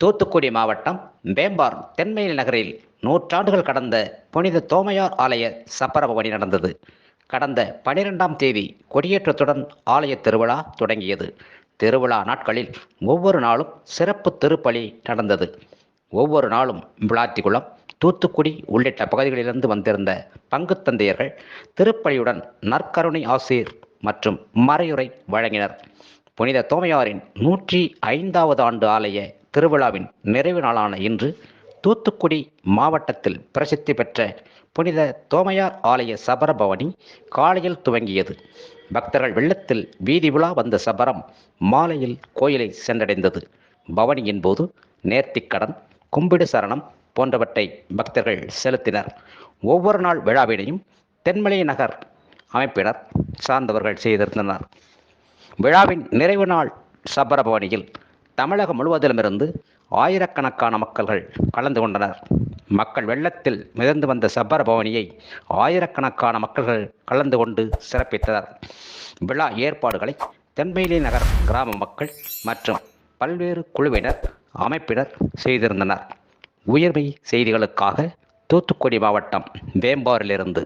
தூத்துக்குடி மாவட்டம் வேம்பார் தென்மேல் நகரில் நூற்றாண்டுகள் கடந்த புனித தோமையார் ஆலய சப்பரபவனி நடந்தது. கடந்த 12ஆம் தேதி கொடியேற்றத்துடன் ஆலய திருவிழா தொடங்கியது. திருவிழா நாட்களில் ஒவ்வொரு நாளும் சிறப்பு திருப்பலி நடந்தது. ஒவ்வொரு நாளும் விளாத்திக்குளம், தூத்துக்குடி உள்ளிட்ட பகுதிகளிலிருந்து வந்திருந்த பங்கு தந்தையர்கள் திருப்பலியுடன் நற்கருணை ஆசீர் மற்றும் மறையுரை வழங்கினர். புனித தோமையாரின் 105வது ஆண்டு ஆலய திருவிழாவின் நிறைவு நாளான இன்று தூத்துக்குடி மாவட்டத்தில் பிரசித்தி பெற்ற புனித தோமையார் ஆலய சபரபவனி காலையில் துவங்கியது. பக்தர்கள் வெள்ளத்தில் வீதி உலா வந்த சபரம் மாலையில் கோயிலை சென்றடைந்தது. பவனியின் போது நேர்த்திக்கடன், கும்பிடு சரணம் போன்றவற்றை பக்தர்கள் செலுத்தினர். ஒவ்வொரு நாள் விழாவினையும் தென்மலை நகர் அமைப்பினர் சார்ந்தவர்கள் செய்திருந்தனர். விழாவின் நிறைவு நாள் சப்பரபவனியில் தமிழகம் முழுவதிலுமிருந்து ஆயிரக்கணக்கான மக்கள்கள் கலந்து கொண்டனர். மக்கள் வெள்ளத்தில் மிதந்து வந்த சப்பரபவனியை ஆயிரக்கணக்கான மக்கள்கள் கலந்து கொண்டு சிறப்பித்தனர். விழா ஏற்பாடுகளை தென்மேலி நகர் கிராம மக்கள் மற்றும் பல்வேறு குழுவினர், அமைப்பினர் செய்திருந்தனர். உயர்மை செய்திகளுக்காக தூத்துக்குடி மாவட்டம் வேம்பாரிலிருந்து